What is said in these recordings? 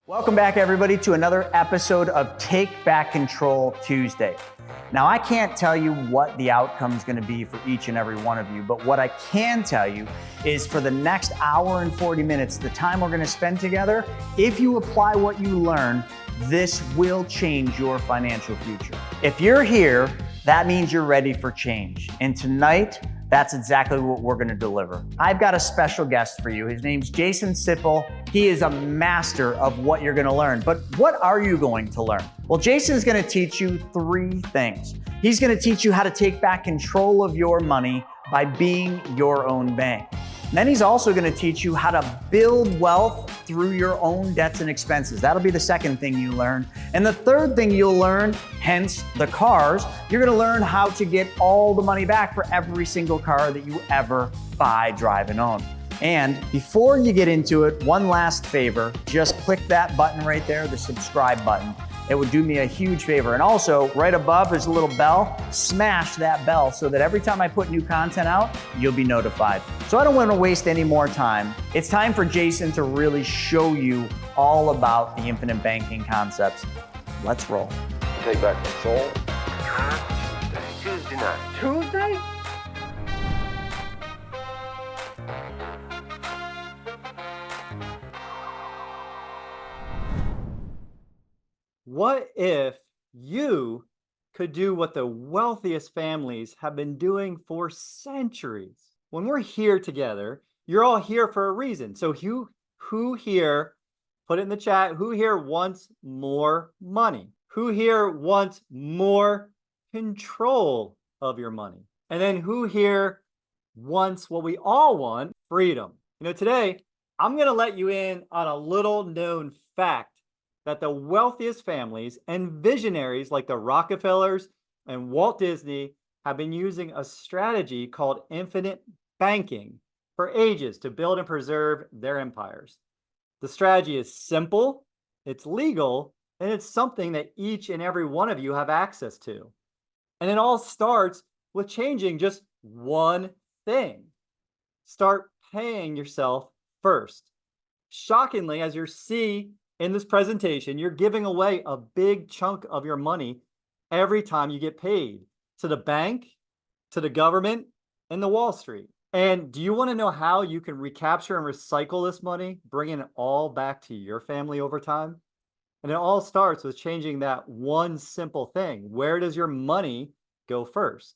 Welcome back, everybody, to another episode of Take Back Control Tuesday. Now, I can't tell you what the outcome is going to be for each and every one of you, but what I can tell you is for the next hour and 40 minutes, the time we're going to spend together, if you apply what you learn, this will change your financial future. If you're here, that means you're ready for change. And tonight, that's exactly what we're gonna deliver. I've got a special guest for you. His name's Jason Sipple. He is a master of what you're gonna learn. But what are you going to learn? Well, Jason is gonna teach you three things. He's gonna teach you how to take back control of your money by being your own bank. And then he's also gonna teach you how to build wealth through your own debts and expenses. That'll be the second thing you learn. And the third thing you'll learn, hence the cars, you're gonna learn how to get all the money back for every single car that you ever buy, drive, and own. And before you get into it, one last favor, just click that button right there, the subscribe button. It would do me a huge favor. And also, right above is a little bell. Smash that bell so that every time I put new content out, you'll be notified. So I don't want to waste any more time. It's time for Jason to really show you all about the infinite banking concepts. Let's roll. Take back control. Tuesday night. Tuesday? What if you could do what the wealthiest families have been doing for centuries? When we're here together, you're all here for a reason. So who here, put it in the chat, who here wants more money? Who here wants more control of your money? And then who here wants what we all want, freedom? You know, today, I'm going to let you in on a little known fact that the wealthiest families and visionaries like the Rockefellers and Walt Disney have been using a strategy called infinite banking for ages to build and preserve their empires. The strategy is simple, it's legal, and it's something that each and every one of you have access to. And it all starts with changing just one thing. Start paying yourself first. Shockingly, as you see in this presentation, you're giving away a big chunk of your money every time you get paid to the bank, to the government, and the Wall Street. And do you want to know how you can recapture and recycle this money, bringing it all back to your family over time? And it all starts with changing that one simple thing. Where does your money go first?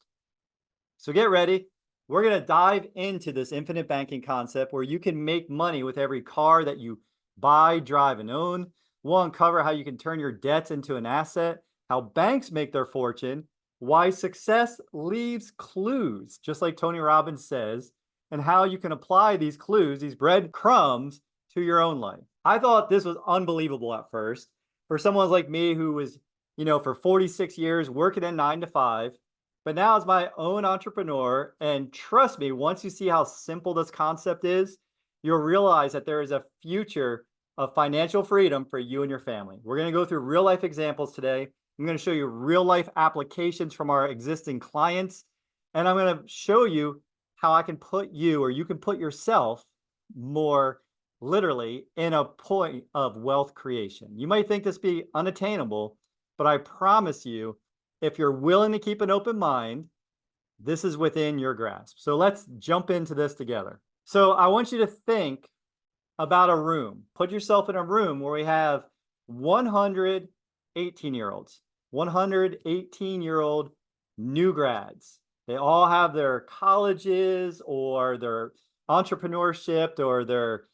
So get ready. We're going to dive into this infinite banking concept where you can make money with every car that you buy, drive, and own. We'll uncover how you can turn your debts into an asset, how banks make their fortune, why success leaves clues, just like Tony Robbins says, and how you can apply these clues, these breadcrumbs, to your own life. I thought this was unbelievable at first. For someone like me who was, for 46 years working a 9 to 5, but now as my own entrepreneur, and trust me, once you see how simple this concept is, you'll realize that there is a future of financial freedom for you and your family. We're going to go through real life examples today. I'm going to show you real life applications from our existing clients. And I'm going to show you how I can put you, or you can put yourself more literally in a point of wealth creation. You might think this be unattainable, but I promise you, if you're willing to keep an open mind, this is within your grasp. So let's jump into this together. So I want you to think about a room. Put yourself in a room where we have 100 18-year-olds, 100 18-year-old new grads. They all have their colleges or their entrepreneurship or their,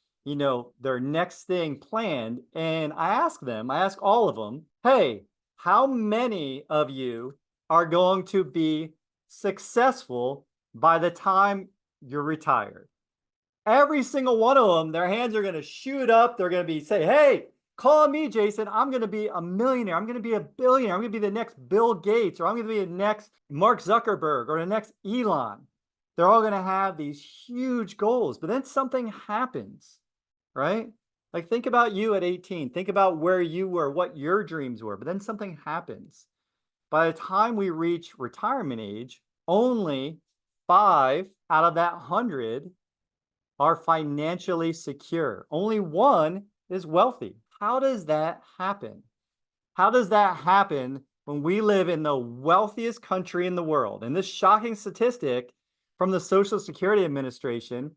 their next thing planned. And I ask all of them, hey, how many of you are going to be successful by the time you're retired? Every single one of them, their hands are going to shoot up. They're going to say, hey, call me, Jason. I'm going to be a millionaire. I'm going to be a billionaire. I'm going to be the next Bill Gates, or I'm going to be the next Mark Zuckerberg, or the next Elon. They're all going to have these huge goals. But then something happens, right? Like, think about you at 18. Think about where you were, what your dreams were. But then something happens. By the time we reach retirement age, only 5 out of that 100 are financially secure. Only 1 is wealthy. how does that happen? How does that happen when we live in the wealthiest country in the world? And this shocking statistic from the Social Security Administration,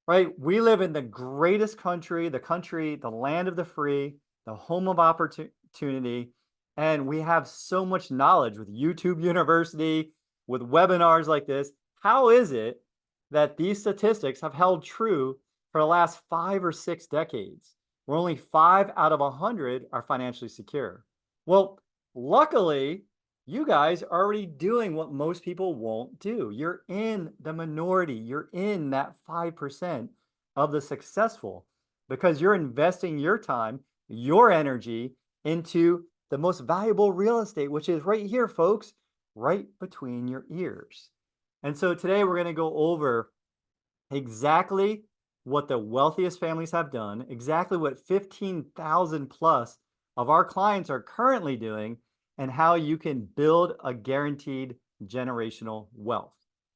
right? We live in the greatest country, the land of the free, the home of opportunity. And we have so much knowledge with YouTube University, with webinars like this. How is it that these statistics have held true for the last 5 or 6 decades, where only 5 out of 100 are financially secure? Well, luckily, you guys are already doing what most people won't do. You're in the minority. You're in that 5% of the successful because you're investing your time, your energy into the most valuable real estate, which is right here, folks, right between your ears. And so today we're going to go over exactly what the wealthiest families have done, exactly what 15,000 plus of our clients are currently doing, and how you can build a guaranteed generational wealth,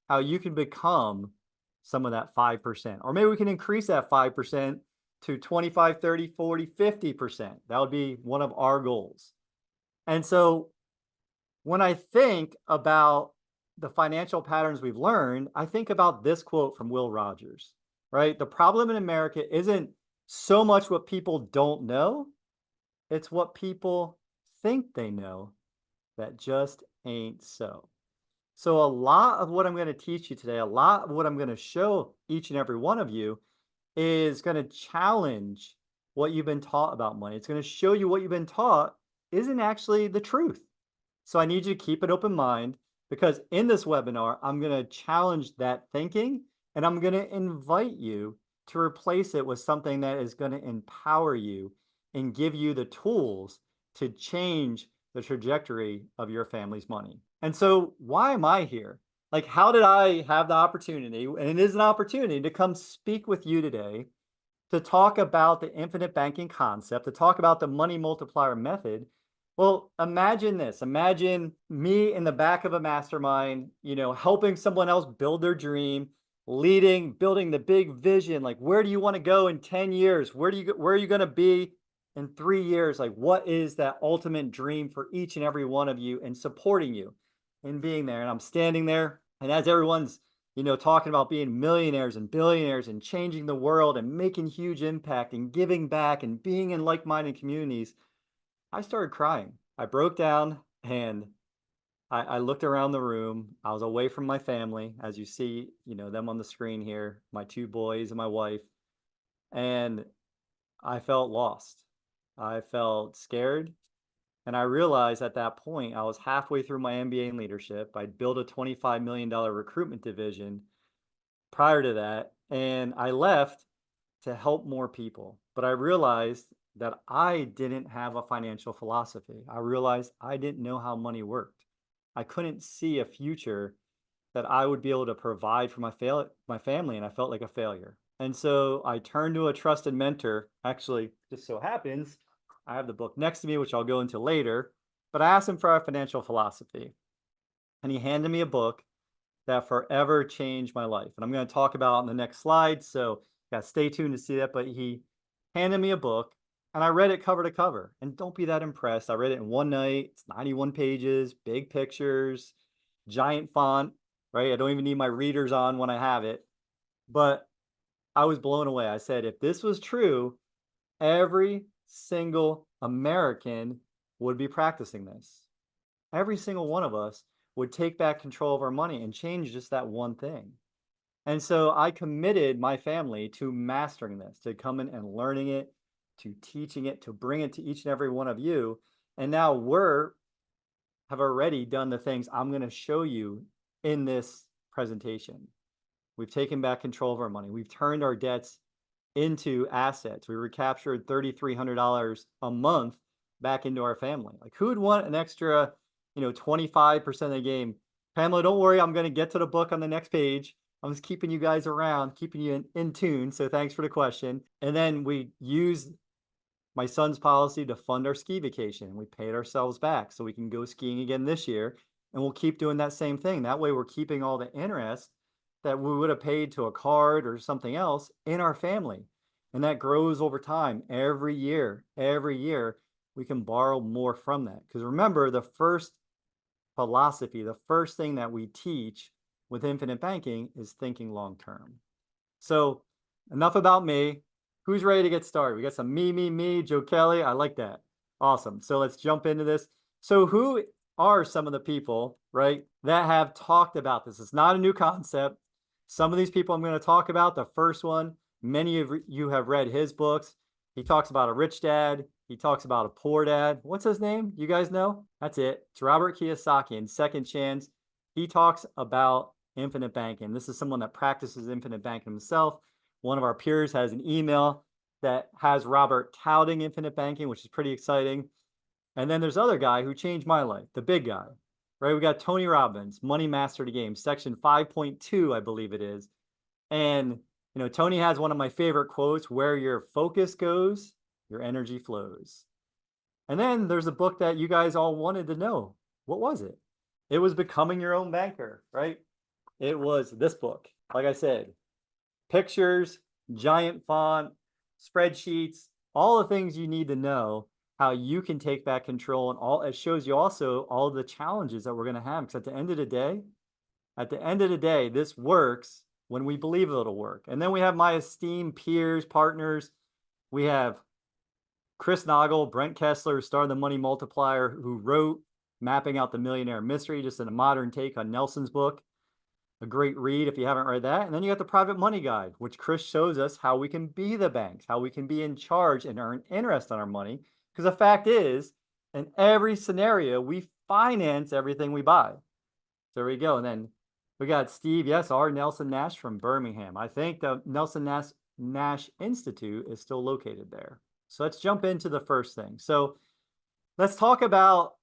how you can become some of that 5%, or maybe we can increase that 5% to 25, 30, 40, 50%. That would be one of our goals. And so when I think about the financial patterns we've learned, I think about this quote from Will Rogers, right? The problem in America isn't so much what people don't know, it's what people think they know that just ain't so. So a lot of what I'm going to teach you today, a lot of what I'm going to show each and every one of you is going to challenge what you've been taught about money. It's going to show you what you've been taught isn't actually the truth. So I need you to keep an open mind because in this webinar, I'm going to challenge that thinking and I'm going to invite you to replace it with something that is going to empower you and give you the tools to change the trajectory of your family's money. And so why am I here? Like, how did I have the opportunity, and it is an opportunity to come speak with you today to talk about the infinite banking concept, to talk about the money multiplier method? Well, imagine this. Imagine me in the back of a mastermind, helping someone else build their dream, leading, building the big vision. Like, where do you want to go in 10 years? Where are you going to be in 3 years? Like, what is that ultimate dream for each and every one of you, and supporting you and being there? And I'm standing there, and as everyone's, talking about being millionaires and billionaires and changing the world and making huge impact and giving back and being in like-minded communities, I started crying. I broke down and I looked around the room. I was away from my family, as you see, them on the screen here, my 2 boys and my wife, and I felt lost. I felt scared. And I realized at that point, I was halfway through my MBA in leadership. I'd built a $25 million recruitment division prior to that. And I left to help more people. But I realized that I didn't have a financial philosophy. I realized I didn't know how money worked. I couldn't see a future that I would be able to provide for my family, and I felt like a failure. And so I turned to a trusted mentor. Actually, just so happens, I have the book next to me, which I'll go into later, but I asked him for our financial philosophy, and he handed me a book that forever changed my life. And I'm going to talk about it on the next slide, so stay tuned to see that. But he handed me a book, and I read it cover to cover. And don't be that impressed. I read it in one night. It's 91 pages, big pictures, giant font, right? I don't even need my readers on when I have it. But I was blown away. I said, if this was true, every single American would be practicing this. Every single one of us would take back control of our money and change just that one thing. And so I committed my family to mastering this, to coming and learning it, to teaching it, to bring it to each and every one of you. And now have already done the things I'm going to show you in this presentation. We've taken back control of our money. We've turned our debts into assets. We recaptured $3,300 a month back into our family. Like, who would want an extra, 25% of the game? Pamela, don't worry. I'm going to get to the book on the next page. I'm just keeping you guys around, keeping you in tune. So thanks for the question. And then we used my son's policy to fund our ski vacation. We paid ourselves back so we can go skiing again this year. And we'll keep doing that same thing. That way we're keeping all the interest that we would have paid to a card or something else in our family. And that grows over time. Every year, we can borrow more from that. Because remember, the first philosophy, the first thing that we teach with infinite banking is thinking long term. So enough about me. Who's ready to get started? We got some me, Joe Kelly. I like that. Awesome. So let's jump into this. So who are some of the people, right, that have talked about this? It's not a new concept. Some of these people I'm going to talk about, the first one, many of you have read his books. He talks about a rich dad. He talks about a poor dad. What's his name? You guys know? That's it. It's Robert Kiyosaki in Second Chance. He talks about infinite banking. This is someone that practices infinite banking himself. One of our peers has an email that has Robert touting infinite banking, which is pretty exciting. And then there's other guy who changed my life, the big guy, right? We got Tony Robbins, Money Master the Game, section 5.2, I believe it is. And, Tony has one of my favorite quotes, where your focus goes, your energy flows. And then there's a book that you guys all wanted to know. What was it? It was Becoming Your Own Banker, right? It was this book. Like I said, pictures, giant font, spreadsheets, all the things you need to know how you can take back control, and all it shows you also all the challenges that we're going to have. Because at the end of the day, this works when we believe it'll work. And then we have my esteemed peers, partners. We have Chris Naugle, Brent Kessler, who started the Money Multiplier, who wrote Mapping Out the Millionaire Mystery, just in a modern take on Nelson's book. A great read if you haven't read that. And then you got the Private Money Guide, which Chris shows us how we can be the banks, how we can be in charge and earn interest on our money. Because the fact is, in every scenario, we finance everything we buy. So there we go. And then we got Steve, yes, R. Nelson Nash from Birmingham. I think the Nelson Nash Institute is still located there. So let's jump into the first thing. So let's talk about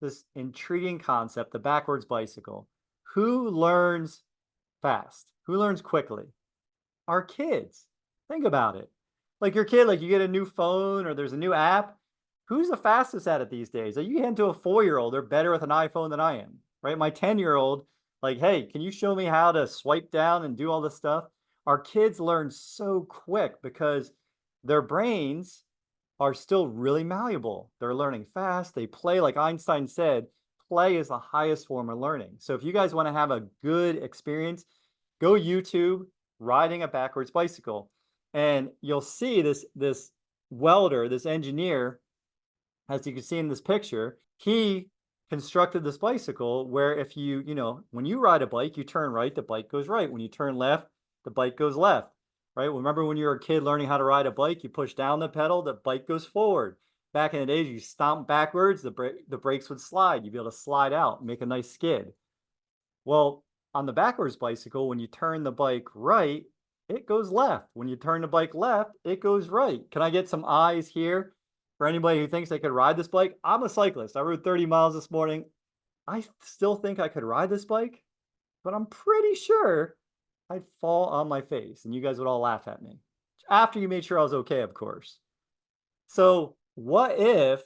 this intriguing concept, the backwards bicycle. Who learns fast? Who learns quickly? Our kids. Think about it. Like your kid, like you get a new phone or there's a new app. Who's the fastest at it these days? Like you hand to a 4-year-old, they're better with an iPhone than I am, right? My 10-year-old, like, hey, can you show me how to swipe down and do all this stuff? Our kids learn so quick because their brains are still really malleable. They're learning fast. They play, like Einstein said, play is the highest form of learning. So if you guys want to have a good experience, go YouTube riding a backwards bicycle. And you'll see this welder, this engineer, as you can see in this picture, he constructed this bicycle where if you, when you ride a bike, you turn right, the bike goes right. When you turn left, the bike goes left, right? Remember when you were a kid learning how to ride a bike, you push down the pedal, the bike goes forward. Back in the days, you stomp backwards, the brakes would slide. You'd be able to slide out, make a nice skid. Well, on the backwards bicycle, when you turn the bike right, it goes left. When you turn the bike left, it goes right. Can I get some eyes here for anybody who thinks they could ride this bike? I'm a cyclist. I rode 30 miles this morning. I still think I could ride this bike, but I'm pretty sure I'd fall on my face and you guys would all laugh at me. After you made sure I was okay, of course. So what if,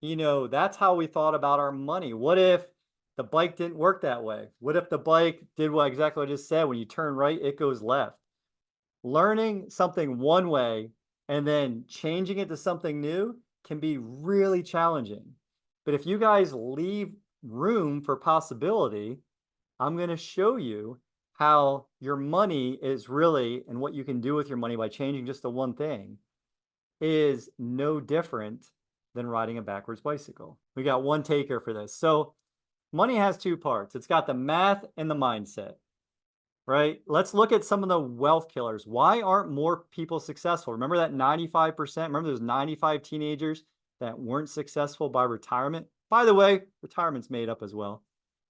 that's how we thought about our money? What if the bike didn't work that way? What if the bike did exactly what I just said? When you turn right, it goes left. Learning something one way and then changing it to something new can be really challenging. But if you guys leave room for possibility, I'm going to show you how your money is really, and what you can do with your money by changing just the one thing, is no different than riding a backwards bicycle. We got one taker for this. So money has two parts. It's got the math and the mindset, right? Let's look at some of the wealth killers. Why aren't more people successful? Remember that 95%? Remember those 95 teenagers that weren't successful by retirement? By the way, retirement's made up as well.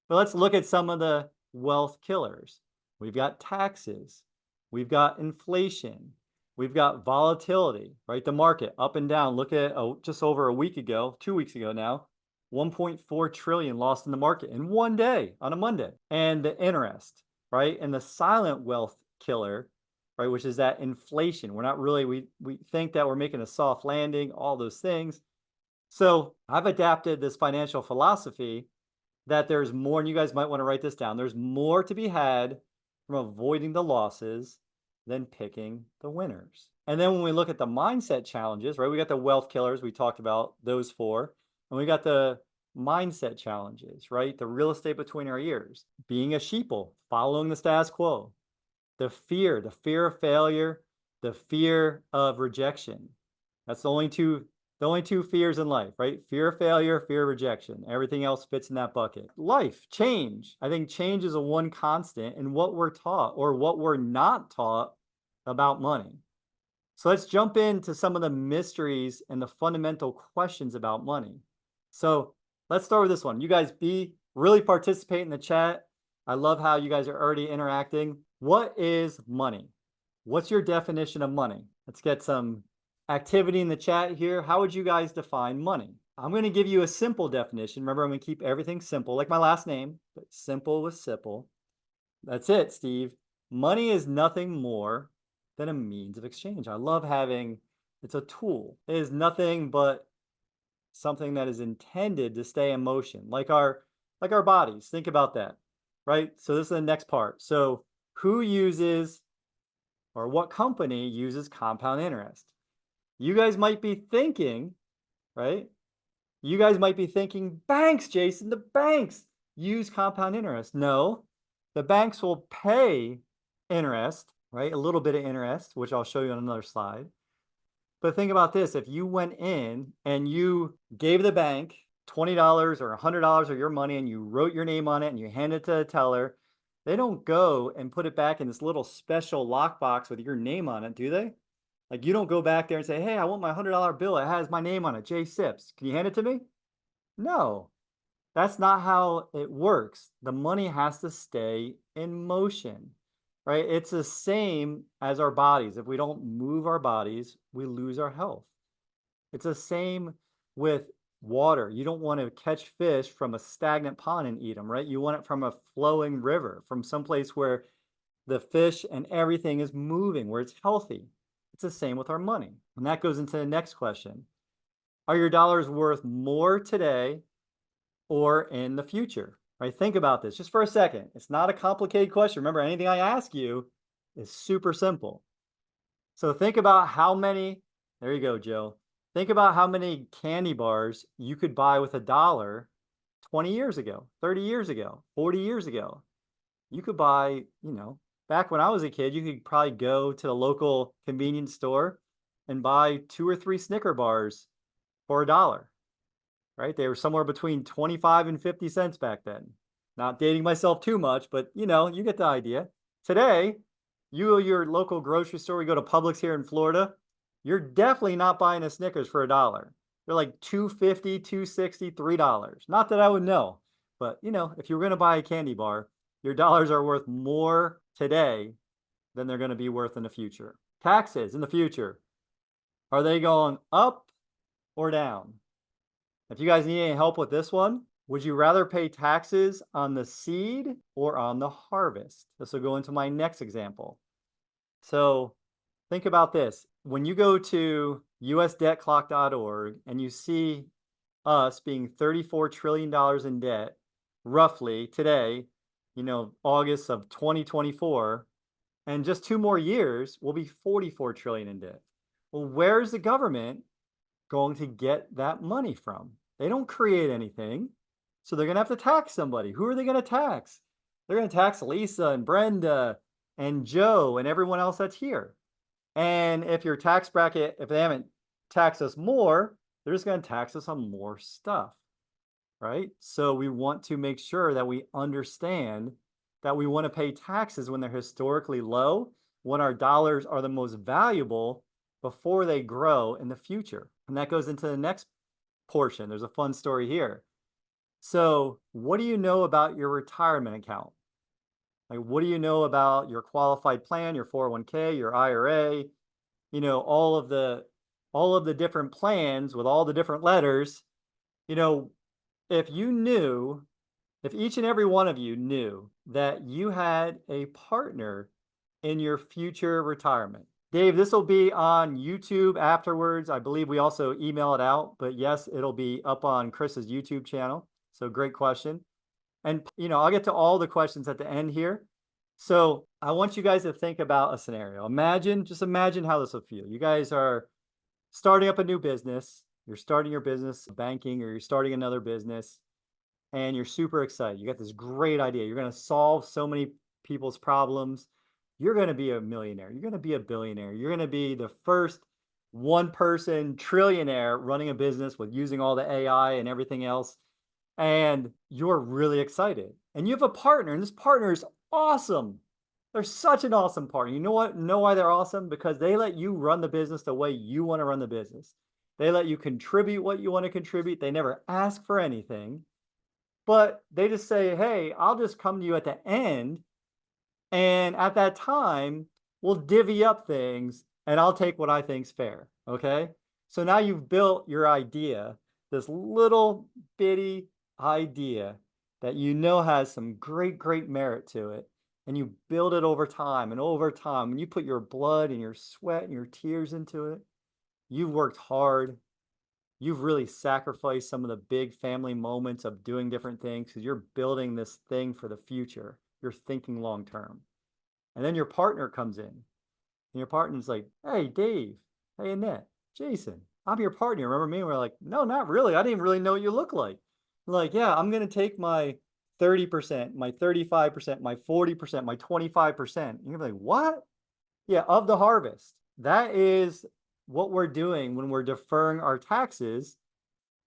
But let's look at some of the wealth killers. We've got taxes. We've got inflation. We've got volatility, right? The market up and down. Look at just over a week ago, 2 weeks ago now, 1.4 trillion lost in the market in one day on a Monday. And the interest, right? And the silent wealth killer, right? Which is that inflation. We're not really, we think that we're making a soft landing, all those things. So I've adapted this financial philosophy that there's more, and you guys might want to write this down. There's more to be had from avoiding the losses than picking the winners. And then when we look at the mindset challenges, right, we got the wealth killers, we talked about those 4, and we got the mindset challenges, right? The real estate between our ears, being a sheeple, following the status quo, the fear of failure, the fear of rejection. That's the only two fears in life, right? Fear of failure, fear of rejection. Everything else fits in that bucket. Life, change. I think change is a one constant in what we're taught or what we're not taught about money. So let's jump into some of the mysteries and the fundamental questions about money. So let's start with this one. You guys really participate in the chat. I love how you guys are already interacting. What is money? What's your definition of money? Let's get some activity in the chat here. How would you guys define money? I'm going to give you a simple definition. Remember, I'm going to keep everything simple, like my last name, but simple with simple. That's it, Steve. Money is nothing more than a means of exchange. I love having, it's a tool. It is nothing but something that is intended to stay in motion, like our bodies. Think about that, right? So this is the next part. So who uses, or what company uses compound interest? You guys might be thinking, right? You guys might be thinking, banks, Jason, the banks use compound interest. No, the banks will pay interest, right? A little bit of interest, which I'll show you on another slide. But think about this. If you went in and you gave the bank $20 or $100 of your money and you wrote your name on it and you hand it to a teller, they don't go and put it back in this little special lockbox with your name on it, do they? Like, you don't go back there and say, hey, I want my $100 bill. It has my name on it, Jay Sips. Can you hand it to me? No, that's not how it works. The money has to stay in motion, right? It's the same as our bodies. If we don't move our bodies, we lose our health. It's the same with water. You don't want to catch fish from a stagnant pond and eat them, right? You want it from a flowing river, from someplace where the fish and everything is moving, where it's healthy. It's the same with our money. And that goes into the next question. Are your dollars worth more today or in the future? Right? Think about this just for a second. It's not a complicated question. Remember, anything I ask you is super simple. So think about how many, there you go, Joe. Think about how many candy bars you could buy with $1 20 years ago, 30 years ago, 40 years ago. You could buy, back when I was a kid, you could probably go to the local convenience store and buy 2 or 3 Snicker bars for $1, right? They were somewhere between 25 and 50 cents back then. Not dating myself too much, but you get the idea. Today, you go to your local grocery store, we go to Publix here in Florida, you're definitely not buying a Snickers for $1. They're like $2.50, $2.60, $3. Not that I would know, but if you were going to buy a candy bar, your dollars are worth more today than they're going to be worth in the future. Taxes in the future, are they going up or down? If you guys need any help with this one, would you rather pay taxes on the seed or on the harvest? This will go into my next example. So think about this. When you go to usdebtclock.org and you see us being $34 trillion in debt, roughly today, August of 2024, and just 2 more years, we'll be 44 trillion in debt. Well, where's the government going to get that money from? They don't create anything, so they're going to have to tax somebody. Who are they going to tax? They're going to tax Lisa and Brenda and Joe and everyone else that's here. And if your tax bracket, if they haven't taxed us more, they're just going to tax us on more stuff. Right? So we want to make sure that we understand that we want to pay taxes when they're historically low, when our dollars are the most valuable before they grow in the future. And that goes into the next portion. There's a fun story here. So what do you know about your retirement account? Like, what do you know about your qualified plan, your 401k, your IRA, all of the different plans with all the different letters, if each and every one of you knew that you had a partner in your future retirement. Dave, this will be on YouTube afterwards. I believe we also email it out, but yes, it'll be up on Chris's YouTube channel. So great question. And, I'll get to all the questions at the end here, So I want you guys to think about a scenario. Just imagine how this will feel. You guys are starting up a new business. You're starting your business banking, or you're starting another business, and you're super excited. You got this great idea. You're going to solve so many people's problems. You're going to be a millionaire. You're going to be a billionaire. You're going to be the first one person trillionaire running a business with using all the AI and everything else. And you're really excited. And you have a partner, and this partner is awesome. They're such an awesome partner. You know what? Know why they're awesome? Because they let you run the business the way you want to run the business. They let you contribute what you want to contribute. They never ask for anything, but they just say, hey, I'll just come to you at the end. And at that time, we'll divvy up things and I'll take what I think's fair. Okay. So now you've built your idea, this little bitty idea that you know has some great merit to it. And you build it over time and over time. And you put your blood and your sweat and your tears into it. You've worked hard. You've really sacrificed some of the big family moments of doing different things because you're building this thing for the future. You're thinking long term. And then your partner comes in. And your partner's like, hey, Dave. Hey, Annette. Jason. I'm your partner. Remember me? And we're like, no, not really. I didn't really know what you look like. We're like, yeah, I'm going to take my 30%, my 35%, my 40%, my 25%. And you're like, what? Yeah, of the harvest. That is what we're doing when we're deferring our taxes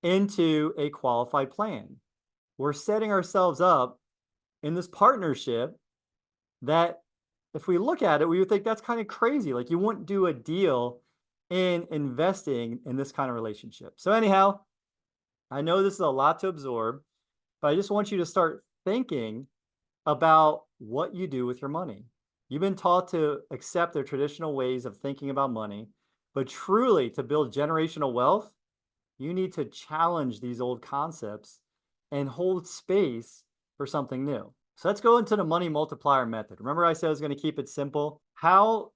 into a qualified plan. We're setting ourselves up in this partnership that, if we look at it, we would think that's kind of crazy. Like, you wouldn't do a deal in investing in this kind of relationship. So anyhow, I know this is a lot to absorb, but I just want you to start thinking about what you do with your money. You've been taught to accept the traditional ways of thinking about money, but truly to build generational wealth, you need to challenge these old concepts and hold space for something new. So let's go into the money multiplier method. Remember I said I was going to keep it simple. How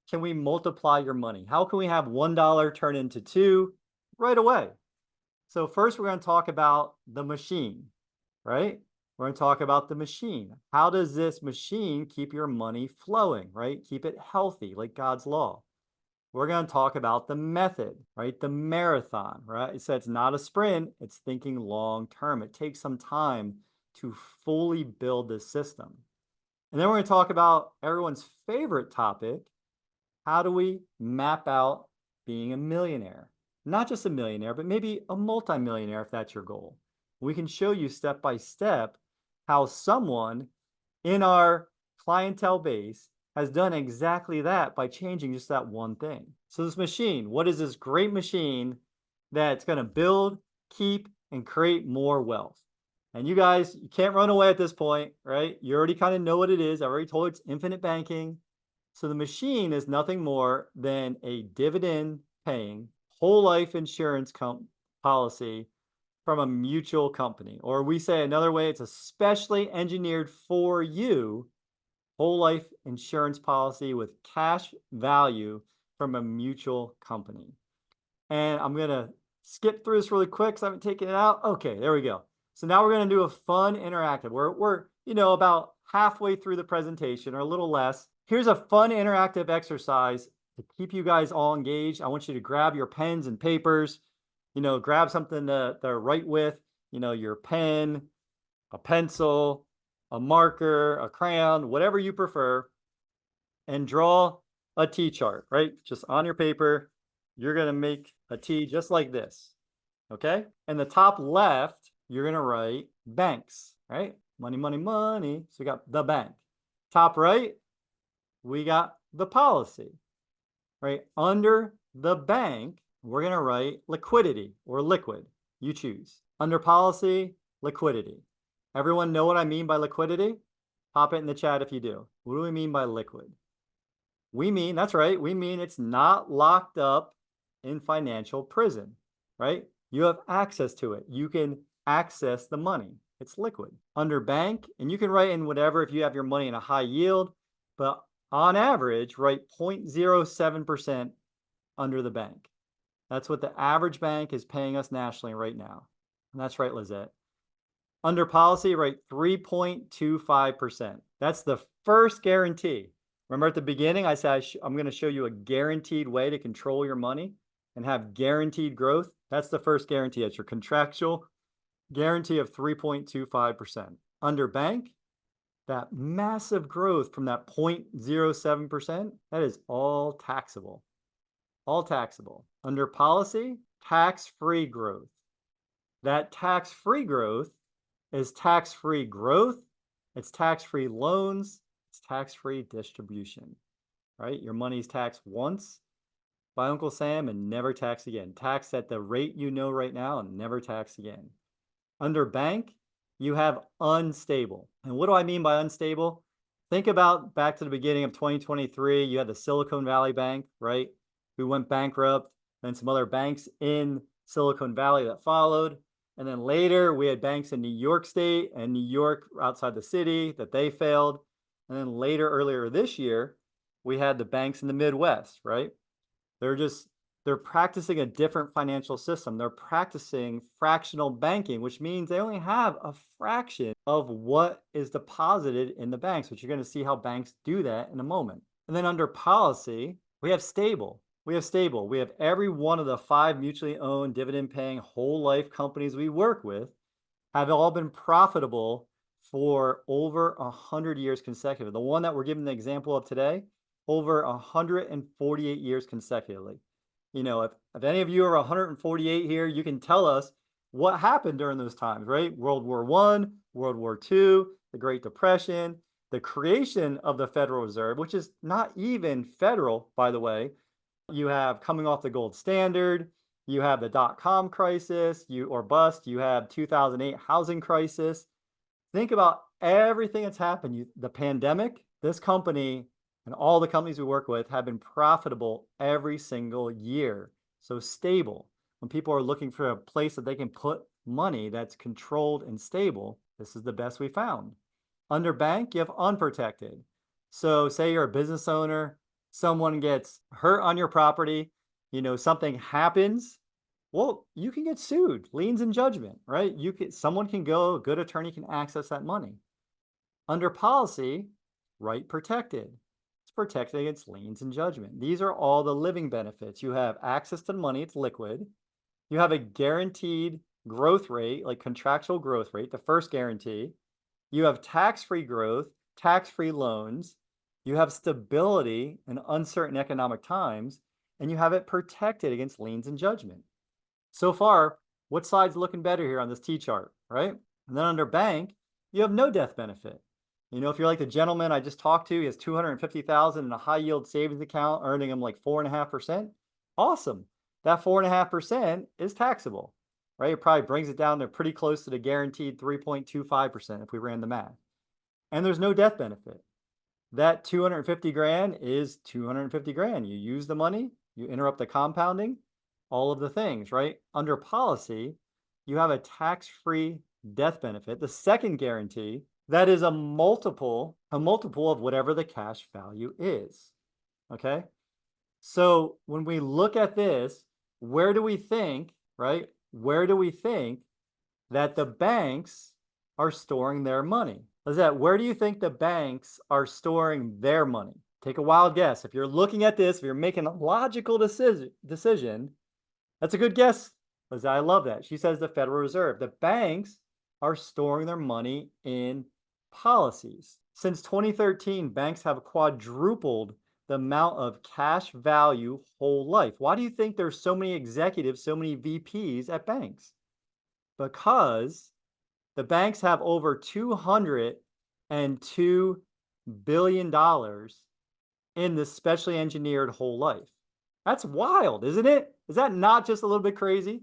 can we multiply your money? How can we have $1 turn into $2 right away? So first we're going to talk about the machine, right? We're going to talk about the machine. How does this machine keep your money flowing, right? Keep it healthy, like God's law. We're going to talk about the method, right? The marathon, right? So it's not a sprint, it's thinking long term. It takes some time to fully build this system. And then we're going to talk about everyone's favorite topic. How do we map out being a millionaire? Not just a millionaire, but maybe a multimillionaire if that's your goal. We can show you step by step how someone in our clientele base has done exactly that by changing just that one thing. So this machine, what is this great machine that's going to build, keep, and create more wealth? And you guys, you can't run away at this point, right? You already kind of know what it is. I already told you it's infinite banking. So the machine is nothing more than a dividend paying whole life insurance policy from a mutual company. Or we say another way, it's a specially engineered for you whole life insurance policy with cash value from a mutual company. And I'm going to skip through this really quick because I haven't taken it out. Okay, there we go. So now we're going to do a fun interactive. We're about halfway through the presentation or a little less. Here's a fun interactive exercise to keep you guys all engaged. I want you to grab your pens and papers, grab something to write with, your pen, a pencil, a marker, a crayon, whatever you prefer, and draw a T chart, right? Just on your paper, you're going to make a T just like this, okay? And the top left, you're going to write banks, right? Money, money, money. So we got the bank. Top right, we got the policy, right? Under the bank, we're going to write liquidity or liquid. You choose. Under policy, liquidity. Everyone know what I mean by liquidity? Pop it in the chat if you do. What do we mean by liquid? That's right, we mean it's not locked up in financial prison, right? You have access to it. You can access the money. It's liquid. Under bank, and you can write in whatever if you have your money in a high yield, but on average, write 0.07% under the bank. That's what the average bank is paying us nationally right now. And that's right, Lizette. Under policy, write 3.25%. That's the first guarantee. Remember at the beginning, I said I'm going to show you a guaranteed way to control your money and have guaranteed growth. That's the first guarantee. That's your contractual guarantee of 3.25%. Under bank, that massive growth from that 0.07%, that is all taxable. All taxable. Under policy, tax-free growth. That tax-free growth is tax-free growth, it's tax-free loans, it's tax-free distribution, right? Your money's taxed once by Uncle Sam and never taxed again. Taxed at the rate you know right now and never taxed again. Under bank, you have unstable. And what do I mean by unstable? Think about back to the beginning of 2023, you had the Silicon Valley Bank, right? Who went bankrupt, and some other banks in Silicon Valley that followed. And then later we had banks in New York State and New York outside the city that they failed. And then later, earlier this year, we had the banks in the Midwest, right? They're practicing a different financial system. They're practicing fractional banking, which means they only have a fraction of what is deposited in the banks, which you're going to see how banks do that in a moment. And then under policy, we have stable. We have every one of the 5 mutually owned, dividend-paying whole life companies we work with have all been profitable for over 100 years consecutive. The one that we're giving the example of today, over 148 years consecutively. You know, if any of you are 148 here, you can tell us what happened during those times, right? World War I, World War II, the Great Depression, the creation of the Federal Reserve, which is not even federal, by the way. You have coming off the gold standard, you have the dot-com crisis, or bust, you have 2008 housing crisis. Think about everything that's happened. The pandemic, this company and all the companies we work with have been profitable every single year. So stable. When people are looking for a place that they can put money that's controlled and stable, this is the best we found. Under bank, you have unprotected. So say you're a business owner, someone gets hurt on your property, something happens, well, you can get sued, liens and judgment, right? Someone can go, a good attorney can access that money. Under policy, right protected. It's protected against liens and judgment. These are all the living benefits. You have access to money, it's liquid. You have a guaranteed growth rate, like contractual growth rate, the first guarantee. You have tax-free growth, tax-free loans. You have stability in uncertain economic times, and you have it protected against liens and judgment. So far, what side's looking better here on this T-chart, right? And then under bank, you have no death benefit. If you're like the gentleman I just talked to, he has $250,000 in a high yield savings account, earning him like 4.5%. Awesome. That 4.5% is taxable, right? It probably brings it down to pretty close to the guaranteed 3.25% if we ran the math. And there's no death benefit. That 250 grand is 250 grand. You use the money, you interrupt the compounding, all of the things, right? Under policy, you have a tax-free death benefit. The second guarantee, that is a multiple of whatever the cash value is, okay? So when we look at this, where do we think, right? Where do we think that the banks are storing their money? Where do you think the banks are storing their money? Take a wild guess. If you're looking at this, if you're making a logical decision, that's a good guess. I love that. She says the Federal Reserve. The banks are storing their money in policies. Since 2013, banks have quadrupled the amount of cash value whole life. Why do you think there's so many executives, so many VPs at banks? Because the banks have over $202 billion in this specially engineered whole life. That's wild, isn't it? Is that not just a little bit crazy?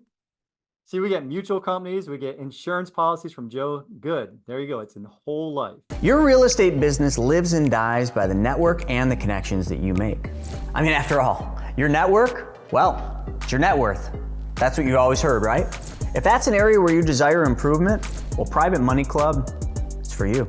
See, we get mutual companies, we get insurance policies from Joe. Good. There you go. It's in whole life. Your real estate business lives and dies by the network and the connections that you make. I mean, after all, your network, well, it's your net worth. That's what you always heard, right? If that's an area where you desire improvement, well, Private Money Club, it's for you.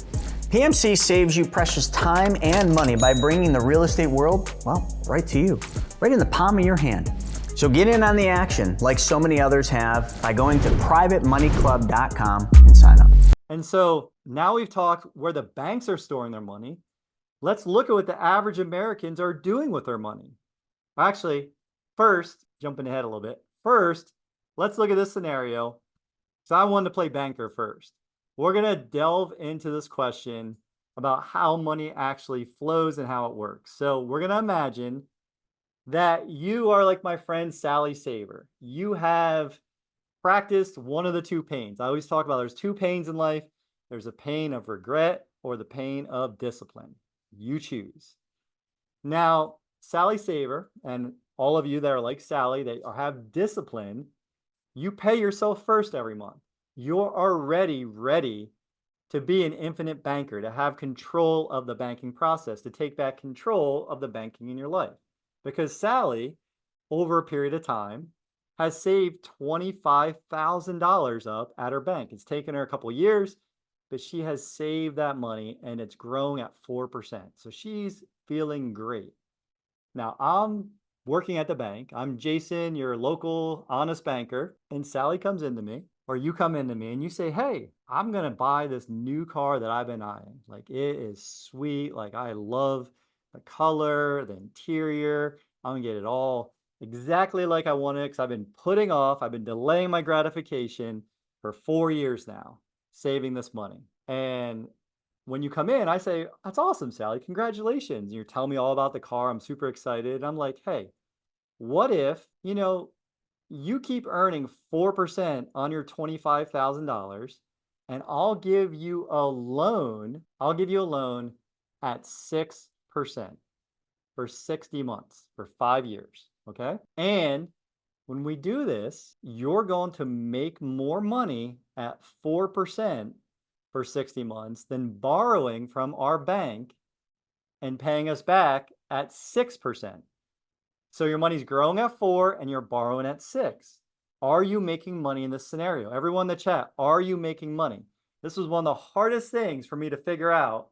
PMC saves you precious time and money by bringing the real estate world, well, right to you, right in the palm of your hand. So get in on the action like so many others have by going to privatemoneyclub.com and sign up. And so now we've talked where the banks are storing their money. Let's look at what the average Americans are doing with their money. Actually, first, jumping ahead a little bit, first, let's look at this scenario. So I wanted to play banker first. We're going to delve into this question about how money actually flows and how it works. So we're going to imagine that you are like my friend Sally Saver. You have practiced one of the two pains. I always talk about there's two pains in life. There's a pain of regret or the pain of discipline. You choose. Now, Sally Saver and all of you that are like Sally, that have discipline, you pay yourself first every month. You're already ready to be an infinite banker, to have control of the banking process, to take back control of the banking in your life. Because Sally, over a period of time, has saved $25,000 up at her bank. It's taken her a couple of years, but she has saved that money and it's growing at 4%. So she's feeling great. Now I'm working at the bank. I'm Jason, your local honest banker, and Sally comes into me, or you come into me and you say, hey, I'm going to buy this new car that I've been eyeing. Like, it is sweet. Like, I love the color, the interior. I'm going to get it all exactly like I wanted, because I've been delaying my gratification for 4 years now, saving this money. And when you come in, I say, that's awesome, Sally, congratulations. And you're telling me all about the car. I'm super excited. And I'm like, hey, what if, you keep earning 4% on your $25,000 and I'll give you a loan at 6% for 60 months, for 5 years, okay? And when we do this, you're going to make more money at 4% for 60 months than borrowing from our bank and paying us back at 6%. So your money's growing at 4 and you're borrowing at 6. Are you making money in this scenario? Everyone in the chat, are you making money? This was one of the hardest things for me to figure out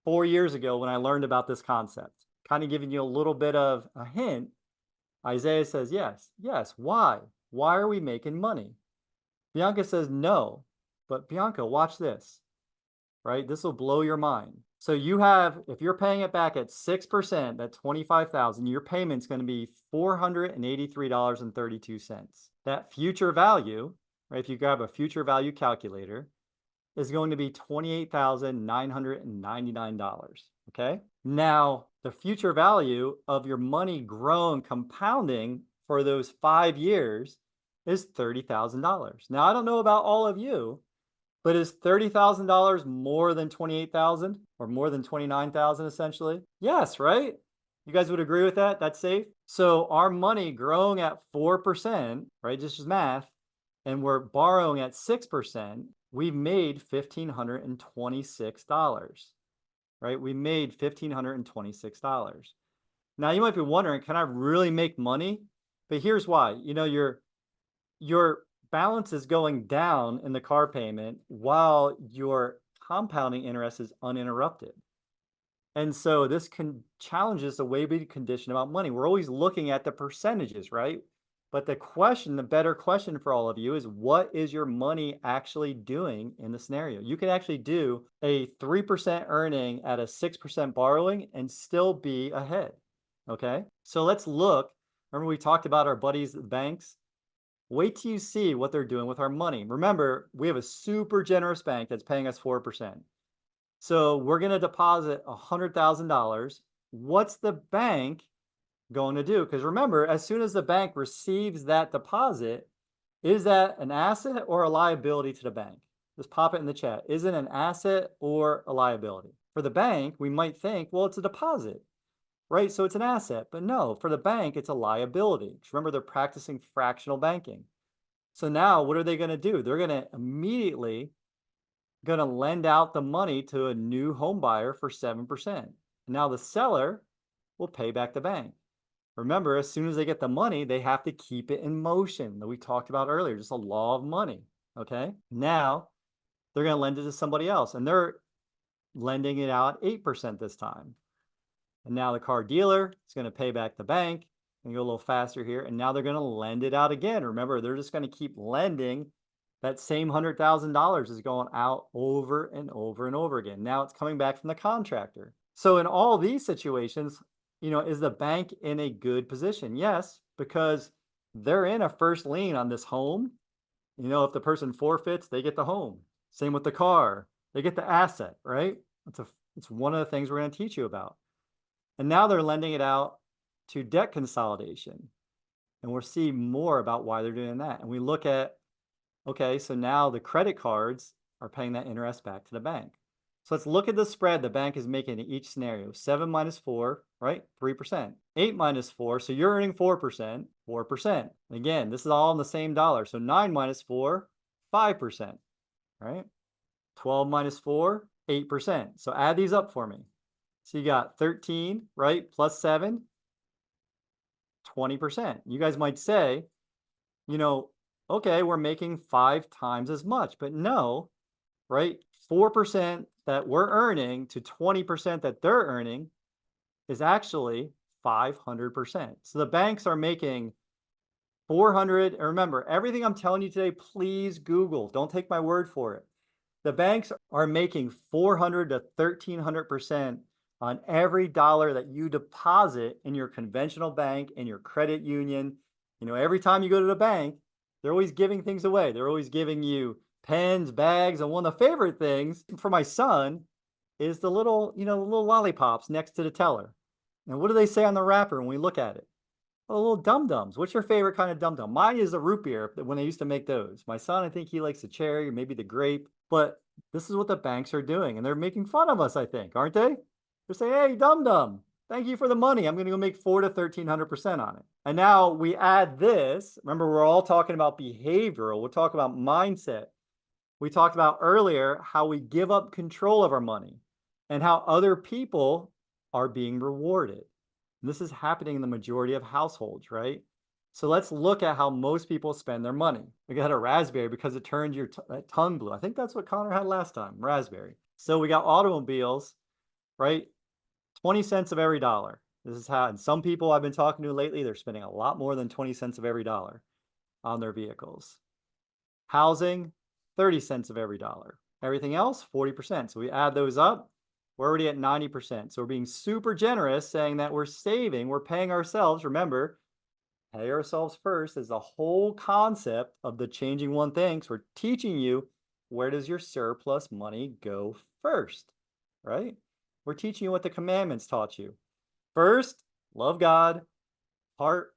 4 years ago when I learned about this concept. Kind of giving you a little bit of a hint. Isaiah says, yes. Yes. Why? Why are we making money? Bianca says no. But Bianca, watch this, right? This will blow your mind. So you have, if you're paying it back at 6%, that $25,000, your payment's going to be $483.32. That future value, right? If you grab a future value calculator, is going to be $28,999. Okay. Now, the future value of your money grown compounding for those 5 years is $30,000. Now, I don't know about all of you, but is $30,000 more than $28,000 or more than $29,000 essentially? Yes, right? You guys would agree with that? That's safe? So our money growing at 4%, right? Just as math, and we're borrowing at 6%, we've made $1,526, right? We made $1,526. Now you might be wondering, can I really make money? But here's why. Your balance is going down in the car payment while your compounding interest is uninterrupted. And so this challenges the way we condition about money. We're always looking at the percentages, right? But the better question for all of you is, what is your money actually doing in the scenario? You can actually do a 3% earning at a 6% borrowing and still be ahead, okay? So let's look. Remember we talked about our buddies at the banks? Wait till you see what they're doing with our money. Remember, we have a super generous bank that's paying us 4%. So we're going to deposit $100,000. What's the bank going to do? Because remember, as soon as the bank receives that deposit, is that an asset or a liability to the bank? Just pop it in the chat. Is it an asset or a liability? For the bank, we might think, well, it's a deposit, right? So it's an asset, but no, for the bank, it's a liability. Remember, they're practicing fractional banking. So now what are they going to do? They're going to immediately lend out the money to a new home buyer for 7%. Now the seller will pay back the bank. Remember, as soon as they get the money, they have to keep it in motion that we talked about earlier, just a law of money, okay? Now they're going to lend it to somebody else, and they're lending it out 8% this time. And now the car dealer is going to pay back the bank, and go a little faster here, and now they're going to lend it out again. Remember, they're just going to keep lending that same $100,000 is going out over and over and over again. Now it's coming back from the contractor. So in all these situations, is the bank in a good position? Yes, because they're in a first lien on this home. If the person forfeits, they get the home. Same with the car. They get the asset, right? It's one of the things we're going to teach you about. And now they're lending it out to debt consolidation. And we'll see more about why they're doing that. And we look at, okay, so now the credit cards are paying that interest back to the bank. So let's look at the spread the bank is making in each scenario. 7 minus 4, right? 3%. 8 minus 4, so you're earning 4%, 4%. Again, this is all in the same dollar. So 9 minus 4, 5%, right? 12 minus 4, 8%. So add these up for me. So you got 13, right? Plus 7, 20%. You guys might say, okay, we're making 5 times as much, but no, right? 4% that we're earning to 20% that they're earning is actually 500%. So the banks are making 400. And remember, everything I'm telling you today, please Google. Don't take my word for it. The banks are making 400 to 1,300% on every dollar that you deposit in your conventional bank, in your credit union. Every time you go to the bank, they're always giving things away. They're always giving you pens, bags, and one of the favorite things for my son is the little, little lollipops next to the teller. And what do they say on the wrapper when we look at it? Oh, little dum-dums. What's your favorite kind of dum-dum? Mine is a root beer when they used to make those. My son, I think he likes the cherry or maybe the grape. But this is what the banks are doing. And they're making fun of us, I think, aren't they? They're saying, hey, dum-dum, thank you for the money. I'm going to go make 400 to 1,300% on it. And now we add this. Remember, we're all talking about behavioral. We'll talk about mindset. We talked about earlier how we give up control of our money and how other people are being rewarded. And this is happening in the majority of households, right? So let's look at how most people spend their money. We got a raspberry because it turned your tongue blue. I think that's what Connor had last time, raspberry. So we got automobiles, right? 20 cents of every dollar. This is how, and some people I've been talking to lately, they're spending a lot more than 20 cents of every dollar on their vehicles. Housing, 30 cents of every dollar. Everything else, 40%. So we add those up, we're already at 90%. So we're being super generous, saying that we're saving, we're paying ourselves. Remember, pay ourselves first is the whole concept of the changing one thing. So we're teaching you, where does your surplus money go first, right? We're teaching you what the commandments taught you. First, love God, heart,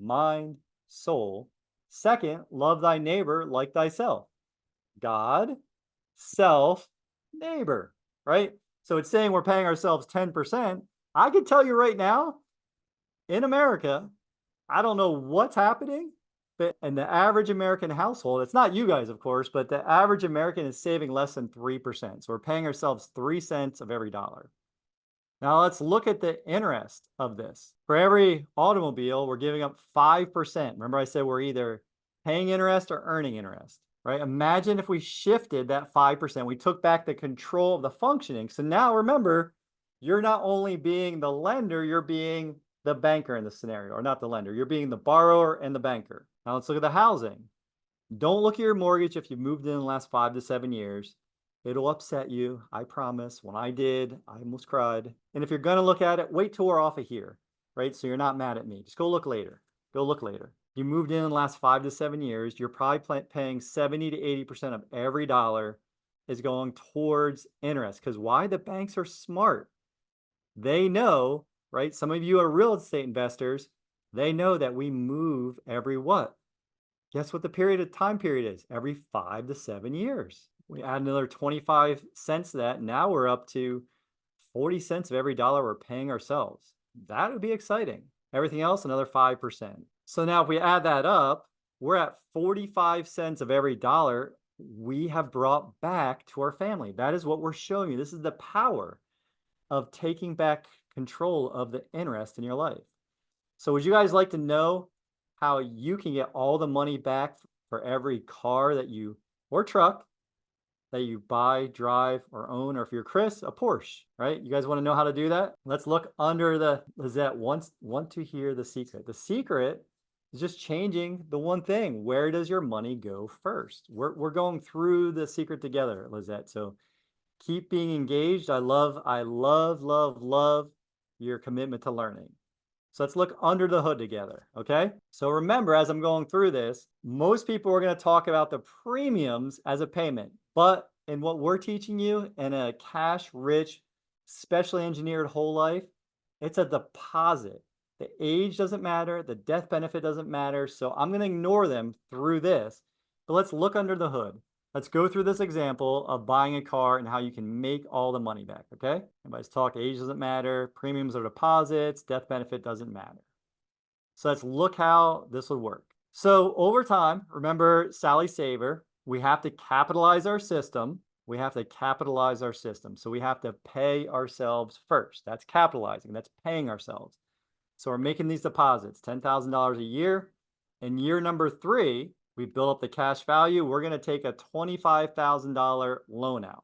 mind, soul. Second, love thy neighbor like thyself. God, self, neighbor, right? So it's saying we're paying ourselves 10%. I can tell you right now, in America, I don't know what's happening, but in the average American household, it's not you guys, of course, but the average American is saving less than 3%. So we're paying ourselves 3 cents of every dollar. Now let's look at the interest of this. For every automobile, we're giving up 5%. Remember I said we're either paying interest or earning interest, right? Imagine if we shifted that 5%, we took back the control of the functioning. So now remember, you're not only being the lender, you're being the banker in the scenario, or not the lender. You're being the borrower and the banker. Now let's look at the housing. Don't look at your mortgage if you've moved in the last 5 to 7 years. It'll upset you, I promise. When I did, I almost cried. And if you're going to look at it, wait till we're off of here, right? So you're not mad at me. Just go look later. Go look later. You moved in the last 5 to 7 years, you're probably paying 70 to 80% of every dollar is going towards interest. Because why? The banks are smart. They know, right? Some of you are real estate investors. They know that we move every what? Guess what the time period is? Every 5 to 7 years. We add another 25 cents to that. Now we're up to 40 cents of every dollar we're paying ourselves. That would be exciting. Everything else, another 5%. So now if we add that up, we're at 45 cents of every dollar we have brought back to our family. That is what we're showing you. This is the power of taking back control of the interest in your life. So would you guys like to know how you can get all the money back for every car that you, or truck, that you buy, drive, or own, or if you're Chris, a Porsche, right? You guys want to know how to do that? Let's look under the Lizette want to hear the secret. The secret It's just changing the one thing. Where does your money go first? We're going through the secret together, Lizette. So keep being engaged. I love your commitment to learning. So let's look under the hood together, okay? So remember, as I'm going through this, most people are going to talk about the premiums as a payment, but in what we're teaching you in a cash-rich, specially engineered whole life, it's a deposit. The age doesn't matter, the death benefit doesn't matter, so I'm going to ignore them through this, but let's look under the hood. Let's go through this example of buying a car and how you can make all the money back, okay? Everybody's talk, age doesn't matter, premiums or deposits, death benefit doesn't matter. So let's look how this would work. So over time, remember Sally Saver, we have to capitalize our system. We have to capitalize our system. So we have to pay ourselves first. That's capitalizing, that's paying ourselves. So we're making these deposits, $10,000 a year. In year number 3, we build up the cash value. We're going to take a $25,000 loan out.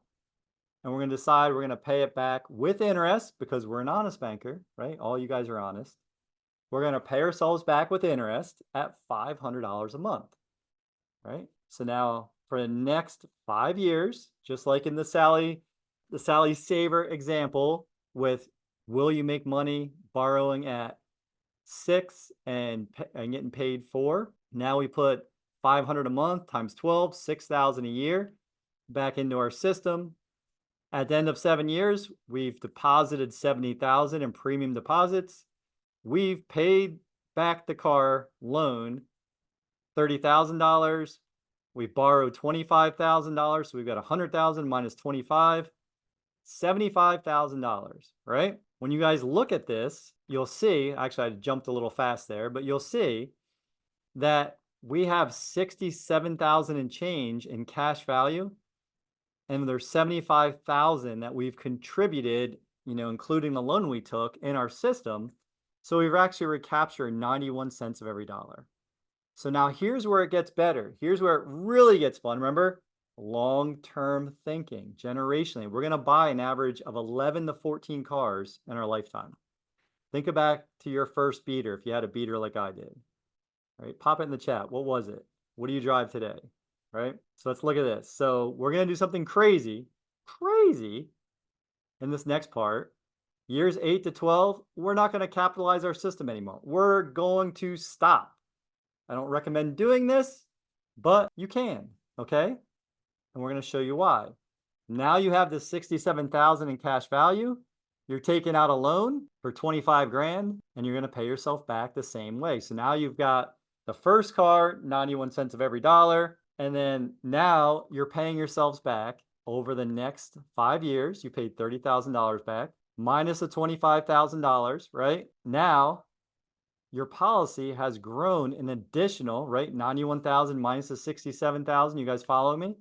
And we're going to decide we're going to pay it back with interest because we're an honest banker, right? All you guys are honest. We're going to pay ourselves back with interest at $500 a month, right? So now for the next 5 years, just like in the Sally Saver example with will you make money borrowing at 6 and getting paid 4? Now we put $500 a month times 12, $6,000 a year back into our system. At the end of 7 years, we've deposited $70,000 in premium deposits. We've paid back the car loan $30,000. We borrowed $25,000, so we've got $100,000 minus 25, $75,000, right? When you guys look at this, you'll see, actually I jumped a little fast there, but you'll see that we have $67,000 and change in cash value, and there's $75,000 that we've contributed, including the loan we took in our system. So we've actually recaptured 91 cents of every dollar. So now here's where it gets better. Here's where it really gets fun. Remember, long-term thinking, generationally. We're going to buy an average of 11 to 14 cars in our lifetime. Think back to your first beater, if you had a beater like I did. Right? Pop it in the chat. What was it? What do you drive today? Right? So let's look at this. So we're going to do something crazy in this next part. Years 8 to 12, we're not going to capitalize our system anymore. We're going to stop. I don't recommend doing this, but you can, okay? And we're going to show you why. Now you have the $67,000 in cash value. You're taking out a loan for 25 grand and you're going to pay yourself back the same way. So now you've got the first car, 91 cents of every dollar. And then now you're paying yourselves back over the next 5 years. You paid $30,000 back minus the $25,000, right? Now your policy has grown an additional, right? 91,000 minus the 67,000. You guys follow me,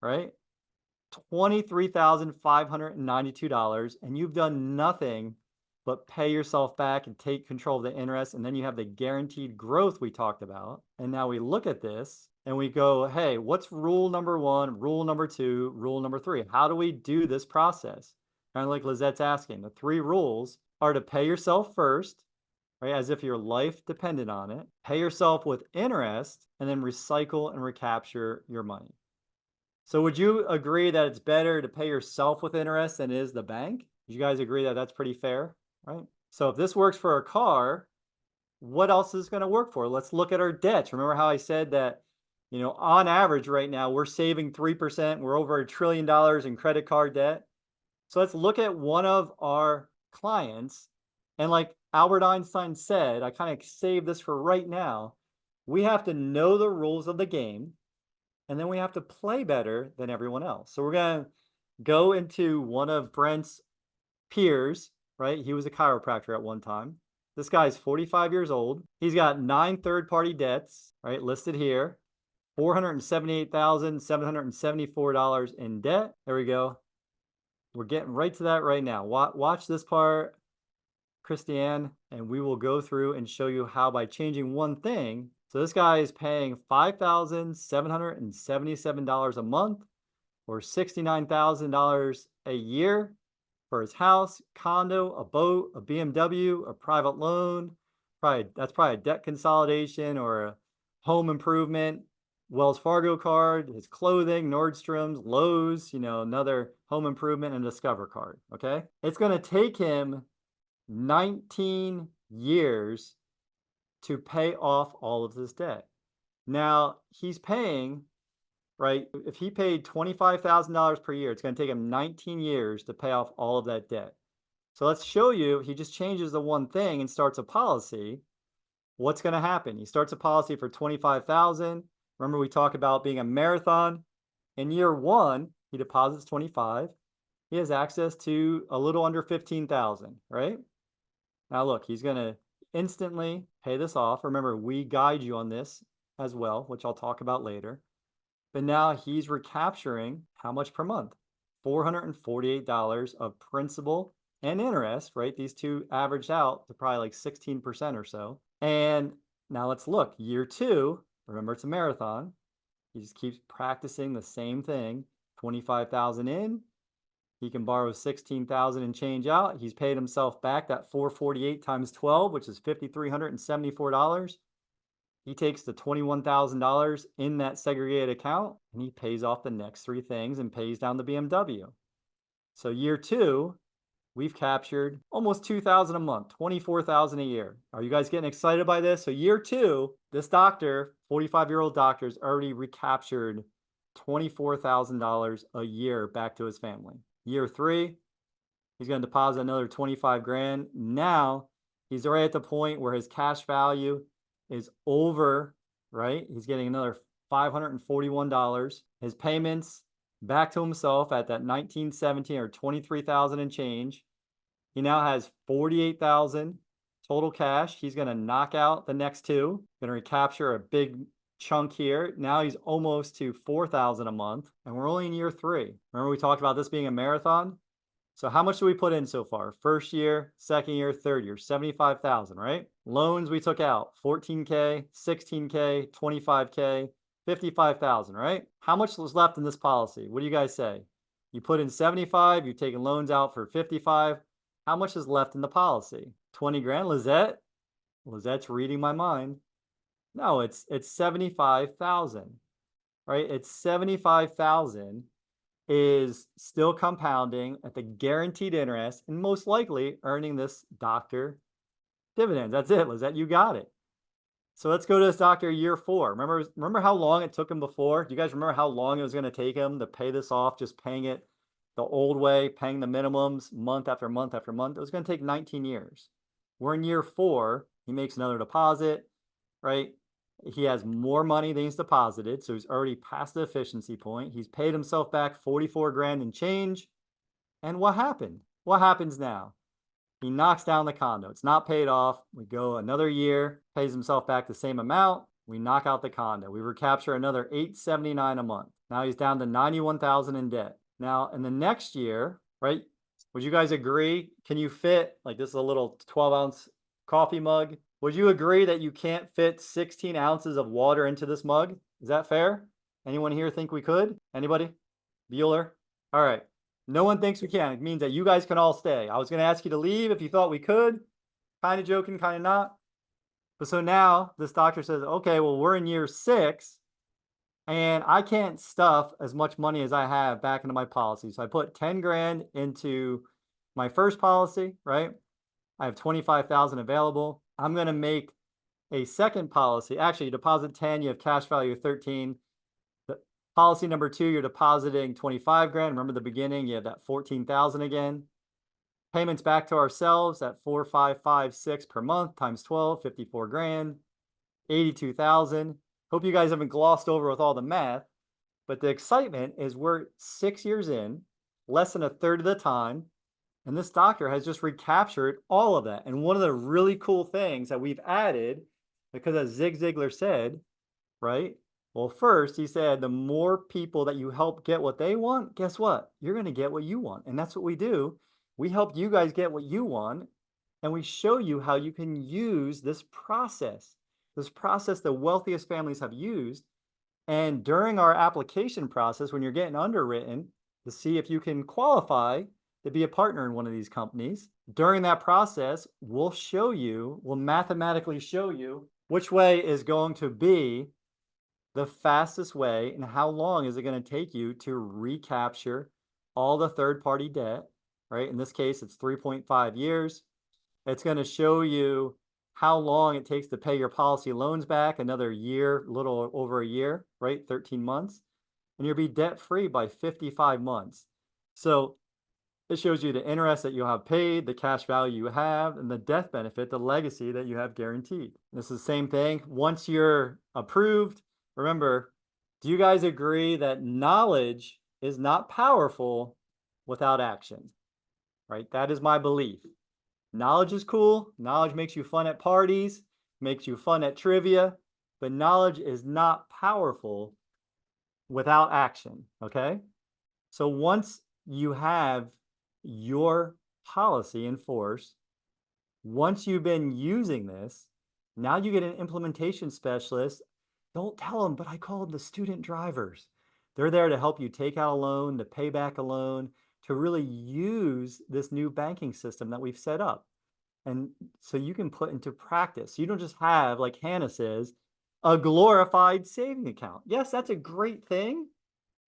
right? $23,592, and you've done nothing but pay yourself back and take control of the interest. And then you have the guaranteed growth we talked about. And now we look at this and we go, hey, what's rule number 1, rule number 2, rule number 3? How do we do this process? Kind of like Lizette's asking. The 3 rules are to pay yourself first, right? As if your life depended on it. Pay yourself with interest, and then recycle and recapture your money. So would you agree that it's better to pay yourself with interest than it is the bank? Would you guys agree that that's pretty fair, right? So if this works for a car, what else is going to work for? Let's look at our debts. Remember how I said that, on average right now, we're saving 3%. We're over $1 trillion in credit card debt. So let's look at one of our clients. And like Albert Einstein said, I kind of saved this for right now. We have to know the rules of the game, and then we have to play better than everyone else. So we're going to go into one of Brent's peers, right? He was a chiropractor at one time. This guy's 45 years old. He's got 9 third-party debts, right, listed here. $478,774 in debt. There we go. We're getting right to that right now. Watch this part, Christiane, and we will go through and show you how by changing one thing. So this guy is paying $5,777 a month or $69,000 a year for his house, condo, a boat, a BMW, a private loan, That's probably a debt consolidation or a home improvement, Wells Fargo card, his clothing, Nordstrom's, Lowe's, another home improvement and Discover card. Okay. It's going to take him 19 years to pay off all of this debt. Now he's paying, right? If he paid $25,000 per year, it's going to take him 19 years to pay off all of that debt. So let's show you, he just changes the one thing and starts a policy. What's going to happen? He starts a policy for $25,000. Remember, we talked about being a marathon. In year one, he deposits 25. He has access to a little under 15,000, right? Now look, he's going to instantly pay this off. Remember, we guide you on this as well, which I'll talk about later. But now he's recapturing how much per month? $448 of principal and interest, right? These two averaged out to probably like 16% or so. And now let's look, year two, remember it's a marathon. He just keeps practicing the same thing. 25,000 in, he can borrow 16,000 and change out. He's paid himself back that 448 times 12, which is $5,374. He takes the $21,000 in that segregated account and he pays off the next three things and pays down the BMW. So year two, we've captured almost $2,000 a month, $24,000 a year. Are you guys getting excited by this? So year two, this doctor, 45-year-old doctor, has already recaptured $24,000 a year back to his family. Year three, he's going to deposit another 25 grand. Now he's already at the point where his cash value is over, right? He's getting another $541. His payments back to himself at that 1917 or 23,000 and change. He now has 48,000 total cash. He's going to knock out the next two, going to recapture a big chunk here. Now he's almost to 4,000 a month, and we're only in year three. Remember we talked about this being a marathon? So how much do we put in so far? First year, second year, third year, 75,000, right? Loans we took out, 14K, 16K, 25K, 55,000, right? How much was left in this policy? What do you guys say? You put in 75, you've taken loans out for 55. How much is left in the policy? 20 grand, Lizette's reading my mind. No, it's 75,000, right? It's 75,000 is still compounding at the guaranteed interest and most likely earning this doctor dividends. That's it, Lizette, you got it. So let's go to this doctor year four. Remember how long it took him before? Do you guys remember how long it was going to take him to pay this off, just paying it the old way, paying the minimums month after month after month? It was going to take 19 years. We're in year four. He makes another deposit, right? He has more money than he's deposited, so he's already past the efficiency point. He's paid himself back 44 grand and change. And what happened? What happens now? He knocks down the condo. It's not paid off. We go another year, pays himself back the same amount. We knock out the condo. We recapture another $879 a month. Now he's down to 91,000 in debt. Now in the next year, right? Would you guys agree? Can you fit, like this is a little 12-ounce coffee mug. Would you agree that you can't fit 16 ounces of water into this mug? Is that fair? Anyone here think we could? Anybody? Bueller? All right. No one thinks we can. It means that you guys can all stay. I was going to ask you to leave if you thought we could. Kind of joking, kind of not. But so now this doctor says, okay, well, we're in year 6 and I can't stuff as much money as I have back into my policy. So I put 10 grand into my first policy, right? I have 25,000 available. I'm going to make a second policy. Actually, you deposit 10, you have cash value of 13. Policy number 2, you're depositing 25 grand. Remember the beginning, you have that 14,000 again. Payments back to ourselves at 4,556 per month times 12, 54 grand, 82,000. Hope you guys haven't glossed over with all the math, but the excitement is we're 6 years in, less than a third of the time, and this doctor has just recaptured all of that. And one of the really cool things that we've added, because as Zig Ziglar said, right? Well, first he said, the more people that you help get what they want, guess what? You're going to get what you want. And that's what we do. We help you guys get what you want. And we show you how you can use this process the wealthiest families have used. And during our application process, when you're getting underwritten to see if you can qualify, to be a partner in one of these companies. During that process, we'll mathematically show you which way is going to be the fastest way and how long is it going to take you to recapture all the third-party debt, right? In this case, it's 3.5 years. It's going to show you how long it takes to pay your policy loans back, another year, little over a year, right? 13 months. And you'll be debt-free by 55 months. So it shows you the interest that you'll have paid, the cash value you have, and the death benefit, the legacy that you have guaranteed. This is the same thing. Once you're approved, remember, do you guys agree that knowledge is not powerful without action? Right? That is my belief. Knowledge is cool. Knowledge makes you fun at parties, makes you fun at trivia, but knowledge is not powerful without action. Okay? So once you have your policy in force, once you've been using this, now you get an implementation specialist. Don't tell them, but I call them the student drivers. They're there to help you take out a loan, to pay back a loan, to really use this new banking system that we've set up. And so you can put into practice. You don't just have, like Hannah says, a glorified saving account. Yes, that's a great thing.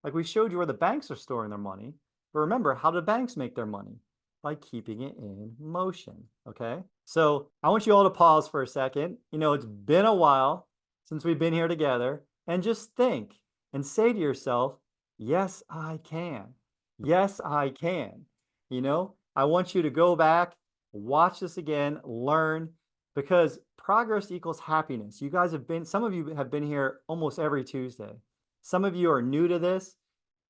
Like we showed you where the banks are storing their money. But remember, how do banks make their money? By keeping it in motion, okay? So I want you all to pause for a second. You know, it's been a while since we've been here together, and just think and say to yourself, yes, I can. Yes, I can. You know, I want you to go back, watch this again, learn, because progress equals happiness. You guys have been, some of you have been here almost every Tuesday. Some of you are new to this,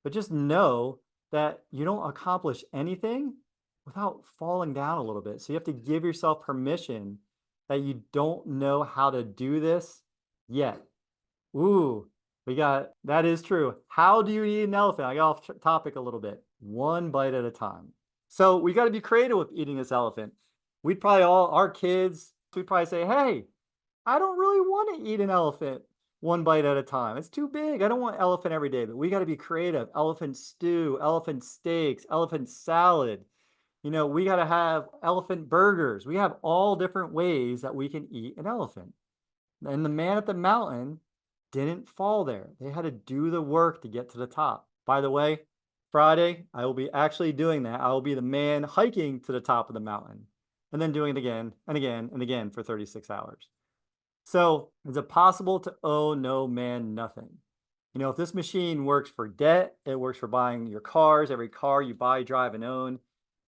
but just know that you don't accomplish anything without falling down a little bit. So you have to give yourself permission that you don't know how to do this yet. Ooh, that is true. How do you eat an elephant? I got off topic a little bit. One bite at a time. So we got to be creative with eating this elephant. We'd probably our kids, we'd probably say, hey, I don't really want to eat an elephant one bite at a time. It's too big. I don't want elephant every day, but we got to be creative. Elephant stew, elephant steaks, elephant salad. You know, we got to have elephant burgers. We have all different ways that we can eat an elephant. And the man at the mountain didn't fall there. They had to do the work to get to the top. By the way, Friday, I will be actually doing that. I will be the man hiking to the top of the mountain and then doing it again and again and again for 36 hours. So is it possible to owe no man nothing? You know, if this machine works for debt, it works for buying your cars, every car you buy, drive, and own.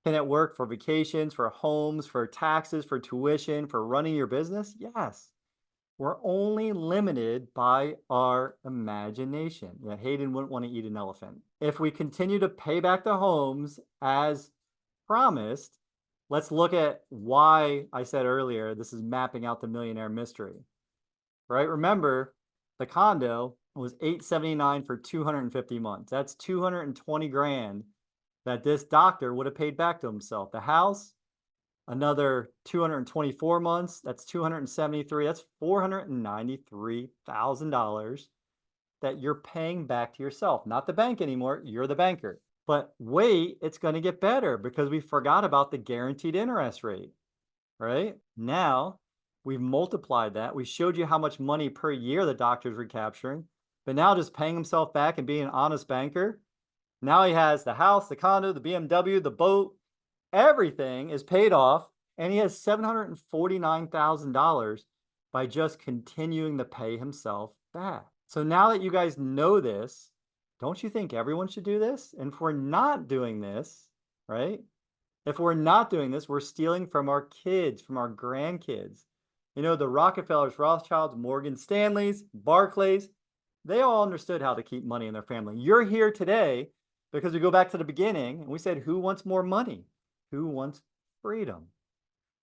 Can it work for vacations, for homes, for taxes, for tuition, for running your business? Yes. We're only limited by our imagination. Yeah, Hayden wouldn't want to eat an elephant. If we continue to pay back the homes as promised, let's look at why I said earlier, this is mapping out the millionaire mystery, right? Remember, the condo was $879 for 250 months. That's 220 grand that this doctor would have paid back to himself. The house, another 224 months, that's 273, that's $493,000 that you're paying back to yourself. Not the bank anymore, you're the banker. But wait, it's going to get better because we forgot about the guaranteed interest rate, right? Now, we've multiplied that. We showed you how much money per year the doctor's recapturing, but now just paying himself back and being an honest banker, now he has the house, the condo, the BMW, the boat, everything is paid off, and he has $749,000 by just continuing to pay himself back. So now that you guys know this, don't you think everyone should do this? And if we're not doing this, right? If we're not doing this, we're stealing from our kids, from our grandkids. You know, the Rockefellers, Rothschilds, Morgan Stanleys, Barclays, they all understood how to keep money in their family. You're here today because we go back to the beginning and we said, who wants more money? Who wants freedom?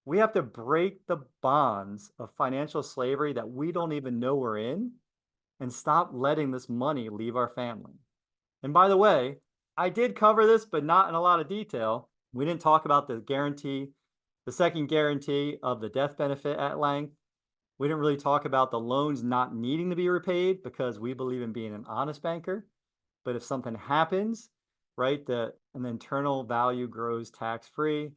We have to break the bonds of financial slavery that we don't even know we're in and stop letting this money leave our family. And by the way, I did cover this, but not in a lot of detail. We didn't talk about the guarantee, the second guarantee of the death benefit at length. We didn't really talk about the loans not needing to be repaid because we believe in being an honest banker. But if something happens, right? An internal value grows tax-free,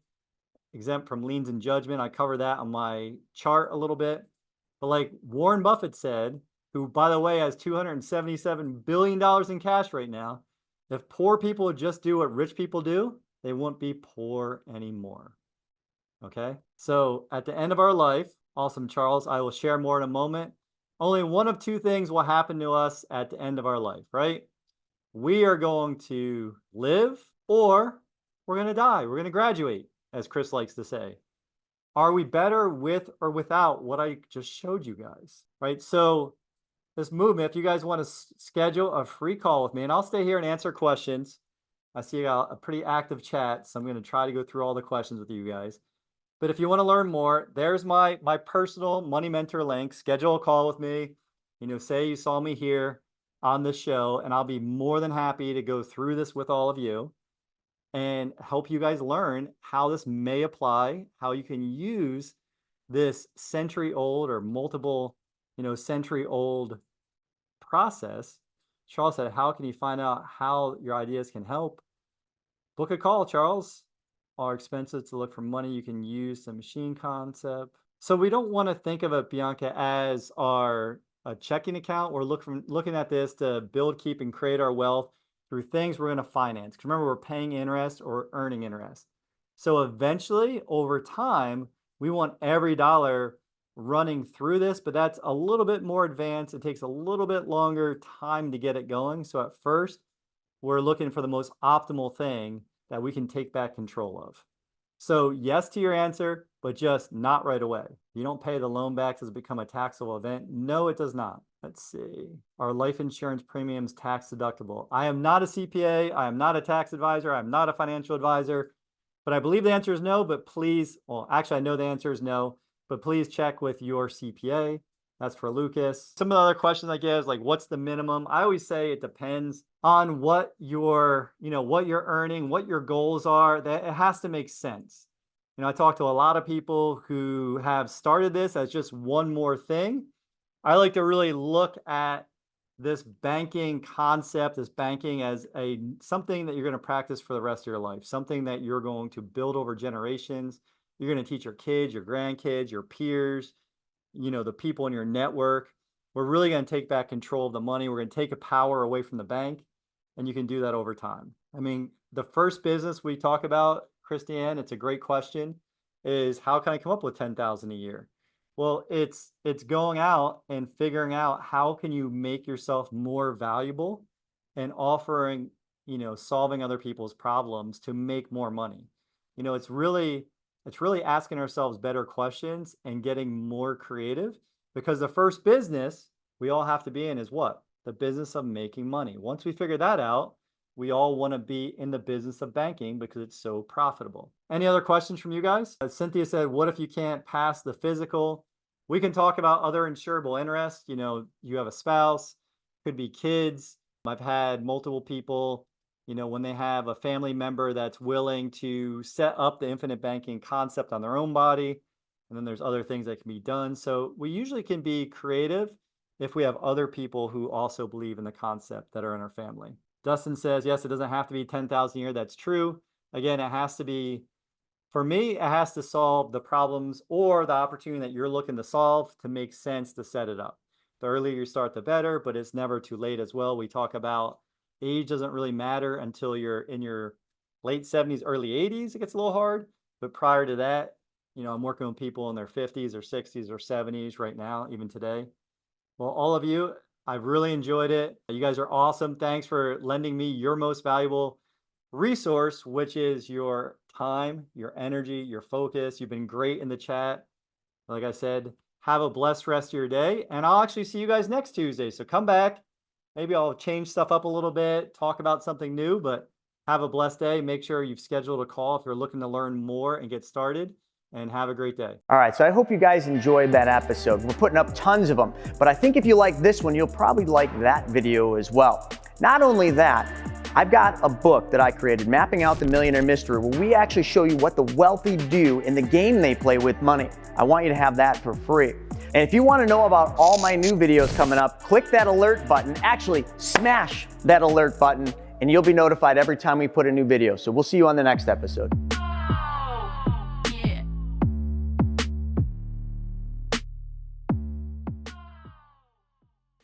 exempt from liens and judgment. I cover that on my chart a little bit. But like Warren Buffett said, who, by the way, has $277 billion in cash right now, if poor people would just do what rich people do, they won't be poor anymore. Okay? So at the end of our life, awesome, Charles, I will share more in a moment. Only one of two things will happen to us at the end of our life, right? We are going to live or we're going to die. We're going to graduate, as Chris likes to say. Are we better with or without what I just showed you guys, right? So this movement, if you guys want to schedule a free call with me, and I'll stay here and answer questions. I see you got a pretty active chat, so I'm going to try to go through all the questions with you guys. But if you want to learn more, there's my personal money mentor link. Schedule a call with me. Say you saw me here on this show, and I'll be more than happy to go through this with all of you and help you guys learn how this may apply, how you can use this century-old or multiple, century-old process. Charles said, how can you find out how your ideas can help? Book a call, Charles. Are expensive to look for money you can use the machine concept. So we don't want to think of it, Bianca, as a checking account. We're looking at this to build, keep, and create our wealth through things we're going to finance. Because remember, we're paying interest or earning interest. So eventually, over time, we want every dollar running through this, but that's a little bit more advanced. It takes a little bit longer time to get it going. So at first, we're looking for the most optimal thing that we can take back control of. So yes to your answer, but just not right away. You don't pay the loan back. Does it become a taxable event? No, it does not. Let's see. Are life insurance premiums tax deductible? I am not a CPA. I am not a tax advisor. I'm not a financial advisor, but I believe the answer is no, but please, well, actually I know the answer is no, but please check with your CPA. That's for Lucas. Some of the other questions I get is like, what's the minimum? I always say it depends on what you're earning, what your goals are. That it has to make sense. I talk to a lot of people who have started this as just one more thing. I like to really look at this banking concept, this banking as something that you're going to practice for the rest of your life, something that you're going to build over generations. You're going to teach your kids, your grandkids, your peers, the people in your network. We're really going to take back control of the money. We're going to take a power away from the bank, and you can do that over time. I mean, the first business we talk about, Christiane, it's a great question, is how can I come up with $10,000 a year? Well, it's going out and figuring out how can you make yourself more valuable and offering, solving other people's problems to make more money. It's really asking ourselves better questions and getting more creative, because the first business we all have to be in is what? The business of making money. Once we figure that out, we all want to be in the business of banking because it's so profitable. Any other questions from you guys? Cynthia said, what if you can't pass the physical? We can talk about other insurable interests. You have a spouse, could be kids. I've had multiple people, when they have a family member that's willing to set up the infinite banking concept on their own body, and then there's other things that can be done. So we usually can be creative if we have other people who also believe in the concept that are in our family. Dustin says, yes, it doesn't have to be 10,000 a year. That's true. Again, it has to be, for me, it has to solve the problems or the opportunity that you're looking to solve to make sense to set it up. The earlier you start, the better, but it's never too late as well. We talk about age doesn't really matter until you're in your late 70s, early 80s. It gets a little hard, but prior to that, I'm working with people in their 50s or 60s or 70s right now, even today. Well, all of you, I've really enjoyed it. You guys are awesome. Thanks for lending me your most valuable resource, which is your time, your energy, your focus. You've been great in the chat. Like I said, have a blessed rest of your day, and I'll actually see you guys next Tuesday. So come back. Maybe I'll change stuff up a little bit, talk about something new, but have a blessed day. Make sure you've scheduled a call if you're looking to learn more and get started, and have a great day. All right, so I hope you guys enjoyed that episode. We're putting up tons of them, but I think if you like this one, you'll probably like that video as well. Not only that, I've got a book that I created, Mapping Out the Millionaire Mystery, where we actually show you what the wealthy do in the game they play with money. I want you to have that for free. And if you want to know about all my new videos coming up, click that alert button. Actually, smash that alert button and you'll be notified every time we put a new video. So we'll see you on the next episode.